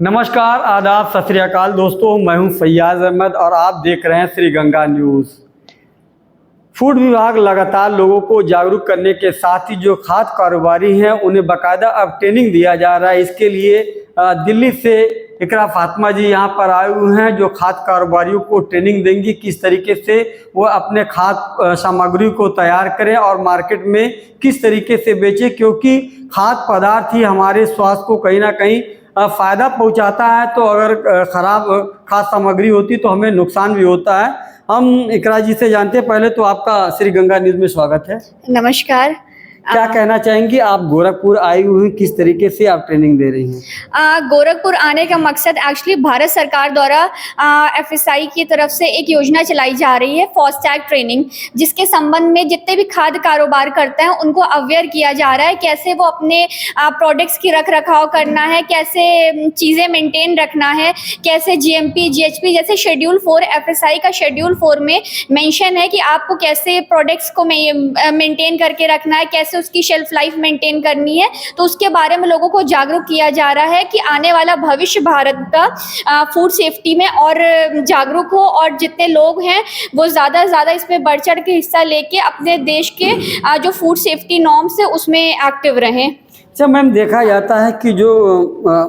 नमस्कार, आदाब, सत श्री अकाल दोस्तों। मैं हूं फैयाज अहमद और आप देख रहे हैं श्री गंगा न्यूज़। फूड विभाग लगातार लोगों को जागरूक करने के साथ ही जो खाद्य कारोबारी हैं उन्हें बाकायदा अब ट्रेनिंग दिया जा रहा है। इसके लिए दिल्ली से इकरा फातिमा जी यहां पर आए हुए हैं जो खाद्य कारोबारियों को ट्रेनिंग देंगी किस तरीके से वो अपने खाद्य सामग्री को तैयार करें और मार्केट में किस तरीके से बेचें, क्योंकि खाद्य पदार्थ ही हमारे स्वास्थ्य को कहीं ना कहीं फ़ायदा पहुंचाता है। तो अगर ख़राब खाद्य सामग्री होती तो हमें नुकसान भी होता है। हम इकरा जी से जानते हैं। पहले तो आपका श्री गंगा न्यूज़ में स्वागत है। नमस्कार। क्या कहना चाहेंगी? आप गोरखपुर आई हुई, किस तरीके से आप ट्रेनिंग दे रही हैं? गोरखपुर आने का मकसद एक्चुअली भारत सरकार द्वारा एफएसआई की तरफ से एक योजना चलाई जा रही है फास्टैग ट्रेनिंग, जिसके संबंध में जितने भी खाद्य कारोबार करते हैं उनको अवेयर किया जा रहा है कैसे वो अपने प्रोडक्ट्स की रख रखाव करना है, कैसे चीज़ें मेंटेन रखना है, कैसे जीएमपी जीएचपी जैसे शेड्यूल 4 एफएसआई का शेड्यूल 4 में मेंशन है कि आपको कैसे प्रोडक्ट्स को मेंटेन करके रखना है, कैसे उसकी शेल्फ लाइफ मेंटेन करनी है। तो उसके बारे में लोगों को जागरूक किया जा रहा है कि आने वाला भविष्य भारत का फूड सेफ्टी में और जागरूक हो और जितने लोग हैं वो ज़्यादा से ज़्यादा इसमें बढ़ चढ़ के हिस्सा लेके अपने देश के जो फूड सेफ्टी नॉर्म्स है उसमें एक्टिव रहें। अच्छा मैम, देखा जाता है कि जो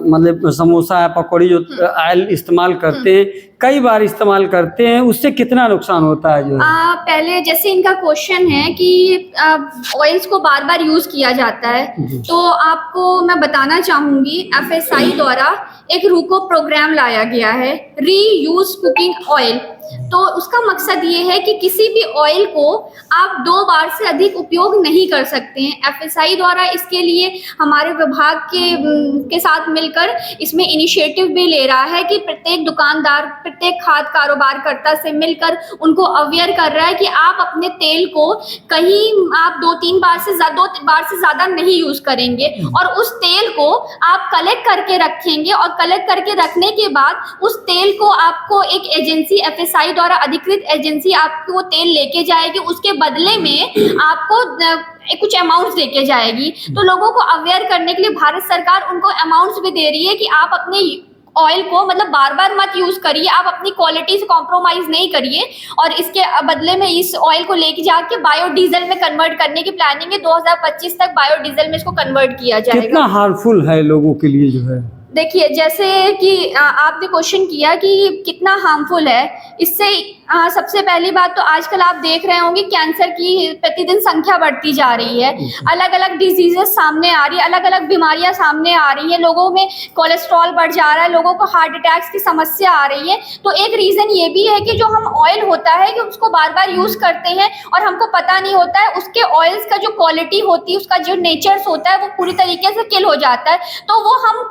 मतलब समोसा है, पकौड़ी जो ऑयल इस्तेमाल करते हैं, कई बार इस्तेमाल करते हैं, उससे कितना नुकसान होता है? जो पहले जैसे इनका क्वेश्चन है कि ऑयल्स को बार बार यूज किया जाता है, तो आपको मैं बताना चाहूंगी एफएसआई द्वारा एक रूको प्रोग्राम लाया गया है, रीयूज कुकिंग ऑयल। तो उसका मकसद ये है कि किसी भी ऑयल को आप 2 बार से अधिक उपयोग नहीं कर सकते हैं। एफएसआई द्वारा इसके लिए हमारे विभाग के साथ मिलकर इसमें इनिशिएटिव भी ले रहा है कि प्रत्येक दुकानदार, प्रत्येक खाद्य कारोबारकर्ता से मिलकर उनको अवेयर कर रहा है कि आप अपने तेल को कहीं आप 2-3 बार से 2 बार से ज़्यादा नहीं यूज़ करेंगे और उस तेल को आप कलेक्ट करके रखेंगे और कलेक्ट करके रखने के बाद उस तेल को आपको एक एजेंसी एफएसआई द्वारा अधिकृत एजेंसी आपको वो तेल लेके जाएगी, उसके बदले में आपको कुछ अमाउंट्स लेके जाएगी। तो लोगों को अवेयर करने के लिए भारत सरकार उनको अमाउंट्स भी दे रही है कि आप अपने ऑयल को मतलब बार बार मत यूज करिए, आप अपनी क्वालिटी से कॉम्प्रोमाइज नहीं करिए और इसके बदले में इस ऑयल को लेके जाके बायोडीजल में कन्वर्ट करने की प्लानिंग है। 2025 तक बायोडीजल में इसको कन्वर्ट किया जाएगा। कितना हार्मफुल है लोगों के लिए जो है? देखिए, जैसे कि आपने क्वेश्चन किया कि कितना हार्मफुल है, इससे सबसे पहली बात तो आजकल आप देख रहे होंगे कैंसर की प्रतिदिन संख्या बढ़ती जा रही है, अलग अलग डिजीजेस सामने आ रही है, अलग अलग बीमारियां सामने आ रही है, लोगों में कोलेस्ट्रॉल बढ़ जा रहा है, लोगों को हार्ट अटैक्स की समस्या आ रही है। तो एक रीजन ये भी है कि जो हम ऑयल होता है कि उसको बार बार यूज करते हैं और हमको पता नहीं होता है उसके ऑयल्स का जो क्वालिटी होती है, उसका जो नेचर्स होता है वो पूरी तरीके से किल हो जाता है। तो वो हम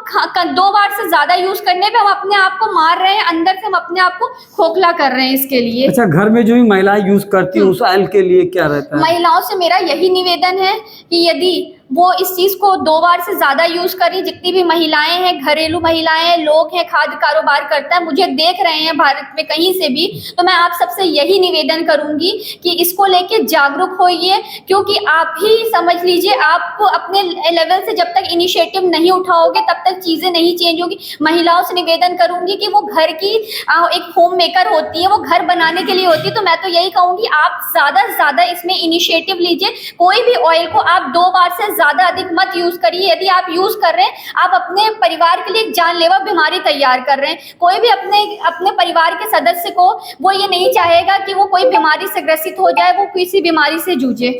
2 बार से ज्यादा यूज करने पे हम अपने आप को मार रहे हैं, अंदर से हम अपने आप को खोखला कर रहे हैं इसके लिए। अच्छा, घर में जो भी महिलाएं यूज करती हैं उस ऑयल के लिए क्या रहता है? महिलाओं से मेरा यही निवेदन है कि यदि वो इस चीज़ को 2 बार से ज़्यादा यूज़ करें, जितनी भी महिलाएं हैं, घरेलू महिलाएं, लोग हैं, खाद्य कारोबार करता है, मुझे देख रहे हैं भारत में कहीं से भी, तो मैं आप सबसे यही निवेदन करूंगी कि इसको लेके जागरूक होइए, क्योंकि आप ही समझ लीजिए, आप अपने लेवल से जब तक इनिशिएटिव नहीं उठाओगे तब तक चीज़ें नहीं चेंज होगी। महिलाओं से निवेदन करूंगी कि वो घर की एक होम मेकर होती है, वो घर बनाने के लिए होती है, तो मैं तो यही कहूँगी आप ज़्यादा से ज़्यादा इसमें इनिशिएटिव लीजिए। कोई भी ऑयल को आप 2 बार से ज्यादा अधिक मत यूज करिए। यदि आप यूज कर रहे हैं, आप अपने परिवार के लिए एक जानलेवा बीमारी तैयार कर रहे हैं। कोई भी अपने परिवार के सदस्य को वो ये नहीं चाहेगा कि वो कोई बीमारी से ग्रसित हो जाए, वो किसी बीमारी से जूझे।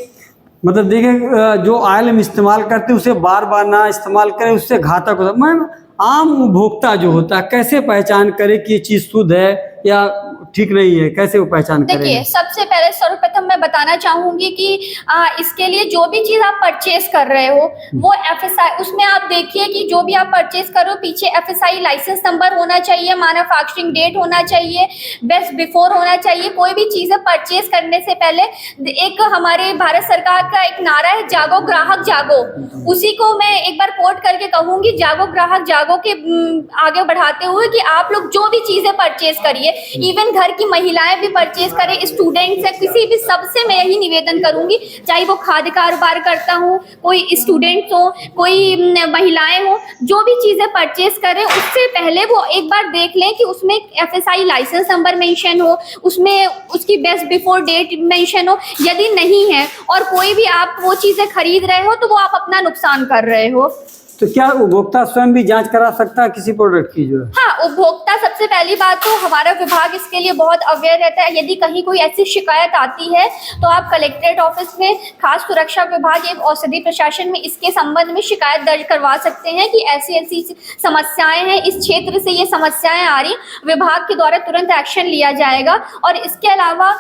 मतलब देखिए, जो ऑयल हम इस्तेमाल करते हैं उसे बार बार ना इस्तेमाल करें, उससे घातक होता है। मैम, आम उपभोक्ता जो होता है कैसे पहचान करे कि ये चीज शुद्ध है या ठीक नहीं है, कैसे वो पहचान करें? देखिए, सबसे पहले सर्वप्रथम मैं बताना चाहूंगी कि इसके लिए जो भी चीज आप परचेज कर रहे हो वो एफएसआई, उसमें आप देखिए कि जो भी आप परचेज करो पीछे एफएसआई लाइसेंस नंबर होना चाहिए, मैन्युफैक्चरिंग डेट होना चाहिए, बेस्ट बिफोर होना चाहिए। कोई भी चीजें परचेज करने से पहले एक हमारे भारत सरकार का एक नारा है, जागो ग्राहक जागो, उसी को मैं एक बार कोट करके कहूंगी, जागो ग्राहक जागो के आगे बढ़ाते हुए कि आप लोग जो भी चीजें परचेज करिए, इवन घर की महिलाएं भी परचेज करें, स्टूडेंट्स है, किसी भी सब सबसे मैं यही निवेदन करूंगी, चाहे वो खाद्य कारोबार करता हूँ, कोई स्टूडेंट हो, कोई महिलाएं हो, जो भी चीजें परचेज करें उससे पहले वो एक बार देख लें कि उसमें FSI लाइसेंस नंबर मेंशन हो, उसमें उसकी बेस्ट बिफोर डेट मेंशन हो। यदि नहीं है और कोई भी आप वो चीजें खरीद रहे हो तो वो आप अपना नुकसान कर रहे हो। तो क्या उपभोक्ता स्वयं भी जांच करा सकता है किसी प्रोडक्ट की जो है? हाँ, उपभोक्ता सबसे पहली बात तो हमारा विभाग इसके लिए बहुत अवेयर रहता है। यदि कहीं कोई ऐसी शिकायत आती है तो आप कलेक्ट्रेट ऑफिस में, खास सुरक्षा विभाग एवं औषधि प्रशासन में इसके संबंध में शिकायत दर्ज करवा सकते हैं कि ऐसी ऐसी समस्याएं हैं, इस क्षेत्र से ये समस्याएं आ रही, विभाग के द्वारा तुरंत एक्शन लिया जाएगा। और इसके अलावा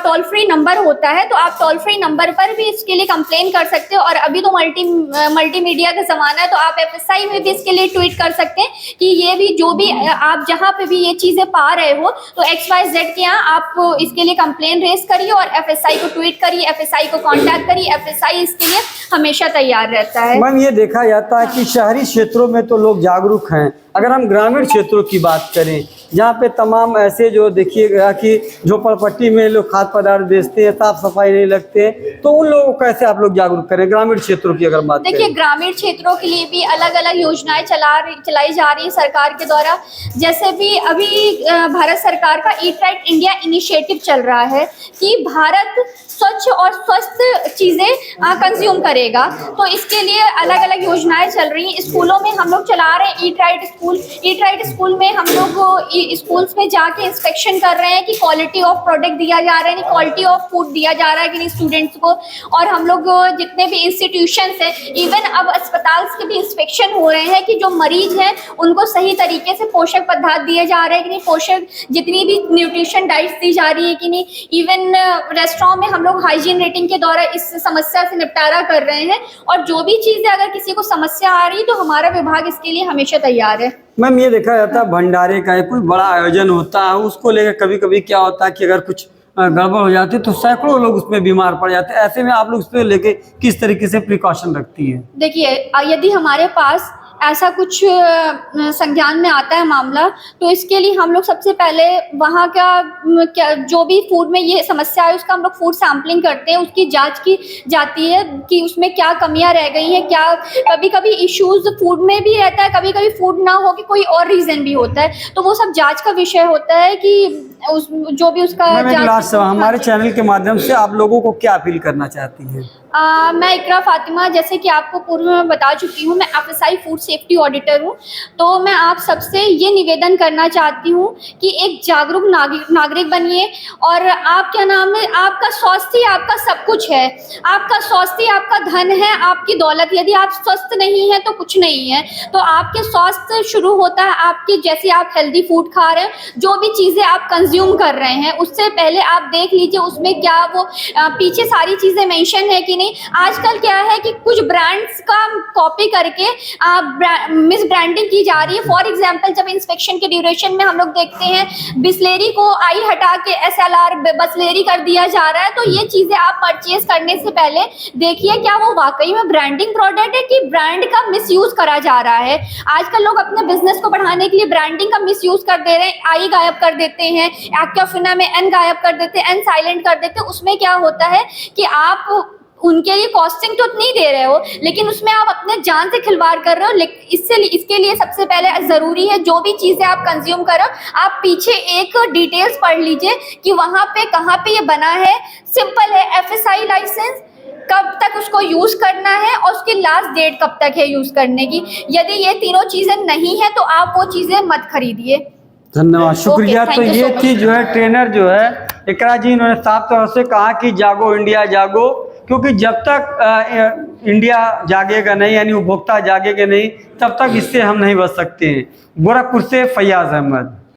टोल फ्री नंबर होता है, तो आप टोल फ्री नंबर पर भी इसके लिए कंप्लेन कर सकते हो। और अभी तो मल्टीमीडिया का जमाना है, तो आप FSI में भी इसके लिए ट्वीट कर सकते हैं कि ये भी जो भी आप जहां पे भी ये चीजें पा रहे हो तो XYZ के यहाँ आप इसके लिए कंप्लेन रेज करिए और FSI को ट्वीट करिए, FSI को कांटेक्ट करिए। FSI इसके लिए हमेशा तैयार रहता है। मैम, ये देखा जाता है कि शहरी क्षेत्रों में तो लोग जागरूक हैं, अगर हम ग्रामीण क्षेत्रों की बात करें जहाँ पे तमाम ऐसे जो देखिएगा कि झोपड़पट्टी में लोग खाद्य पदार्थ बेचते हैं, साफ सफाई नहीं लगते, तो उन लोगों को कैसे आप लोग जागरूक करें ग्रामीण क्षेत्रों की अगर बात देखिए, करें? ग्रामीण क्षेत्रों के लिए भी अलग अलग योजनाएं चलाई जा रही है सरकार के द्वारा। जैसे भी अभी भारत सरकार का ईट राइट इंडिया इनिशिएटिव चल रहा है कि भारत स्वच्छ और स्वस्थ चीजें कंज्यूम करेगा, तो इसके लिए अलग अलग योजनाएं चल रही हैं। स्कूलों में हम लोग चला रहे हैं eat right school. Eat right school में हम लोग स्कूल्स में जाके इंस्पेक्शन कर रहे हैं कि क्वालिटी ऑफ प्रोडक्ट दिया जा रहा है, क्वालिटी ऑफ फूड दिया जा रहा है कि नहीं स्टूडेंट्स को। और हम लोग जितने भी इंस्टीट्यूशंस हैं, इवन अब अस्पताल के भी इंस्पेक्शन हो रहे हैं कि जो मरीज हैं उनको सही तरीके से पोषक पदार्थ दिए जा रहे हैं कि नहीं, पोषक जितनी भी न्यूट्रिशन डाइट्स दी जा रही है कि नहीं। इवन रेस्टोरेंट में हम लोग हाइजीन रेटिंग के द्वारा इस समस्या से निपटारा कर रहे हैं। और जो भी चीजें अगर किसी को समस्या आ रही तो हमारा विभाग इसके लिए हमेशा तैयार है। मैम, ये देखा जाता है भंडारे का कोई बड़ा आयोजन होता है, उसको लेकर कभी कभी क्या होता है कि अगर कुछ गड़बड़ हो जाती है तो सैकड़ों लोग उसमें बीमार पड़ जाते हैं। ऐसे में आप लोग उस पर लेके किस तरीके से प्रिकॉशन रखती हैं? देखिए, यदि हमारे पास ऐसा कुछ संज्ञान में आता है मामला, तो इसके लिए हम लोग सबसे पहले वहाँ क्या जो भी फूड में ये समस्या है उसका हम लोग फूड सैम्पलिंग करते हैं, उसकी जांच की जाती है कि उसमें क्या कमियां रह गई हैं, क्या कभी कभी इश्यूज फूड में भी रहता है, कभी कभी फूड ना हो कि कोई और रीजन भी होता है, तो वो सब जांच का विषय होता है कि जो भी उसका लास्ट हमारे चैनल के माध्यम से आप लोगों को क्या अपील करना चाहती हैं? मैं इकरा फातिमा, जैसे कि आपको पूर्व में बता चुकी हूँ, मैं FSI फूड सेफ्टी ऑडिटर हूँ। तो मैं आप सबसे ये निवेदन करना चाहती हूँ कि एक जागरूक नागरिक बनिए। और आप क्या नाम है, आपका स्वास्थ्य आपका सब कुछ है, आपका स्वास्थ्य आपका धन है, आपकी दौलत। यदि आप स्वस्थ नहीं है तो कुछ नहीं है। तो आपके स्वास्थ्य शुरू होता है आपके, जैसे आप हेल्दी फूड खा रहे हैं, जो भी चीज़ें आप कंज्यूम कर रहे हैं उससे पहले आप देख लीजिए उसमें क्या वो पीछे सारी चीज़ें मेंशन है कि नहीं। आजकल क्या है कि कुछ ब्रांड्स का कॉपी करके मिस ब्रांडिंग की जा रही है। फॉर एग्जांपल, जब इंस्पेक्शन के ड्यूरेशन में हम लोग देखते हैं बिस्लेरी को आई हटा के SLR बसलेरी कर दिया जा रहा है। तो ये चीजें आप परचेज करने से पहले देखिए क्या वो वाकई में ब्रांडिंग प्रोडक्ट है कि ब्रांड का मिसयूज करा जा रहा है। आजकल लोग अपने बिजनेस को बढ़ाने के लिए ब्रांडिंग का मिसयूज कर दे रहे हैं, आई गायब कर देते हैं, एक्टिफिना में N गायब कर देते हैं, N साइलेंट कर देते हैं। उसमें क्या होता है कि आप उनके लिए कॉस्टिंग तो नहीं दे रहे हो, लेकिन उसमें आप अपने जान से खिलवाड़ कर रहे हो। इसके लिए सबसे पहले जरूरी है जो भी चीजें आप कंज्यूम करो, आप पीछे एक डिटेल्स पढ़ लीजिए कि वहां पे कहाँ पे ये बना है। सिंपल है, FSI लाइसेंस, कब तक उसको यूज करना है और उसकी लास्ट डेट कब तक है यूज करने की। यदि ये तीनों चीजें नहीं है तो आप वो चीजें मत खरीदिए। धन्यवाद, शुक्रिया। तो ये थी जो है ट्रेनर जो है इकरा जी, इन्होंने साफ तौर से कहा कि जागो इंडिया जागो, क्योंकि जब तक इंडिया जागेगा नहीं, यानी उपभोक्ता जागेगा नहीं, तब तक इससे हम नहीं बच सकते हैं। गोरखपुर से फैयाज अहमद।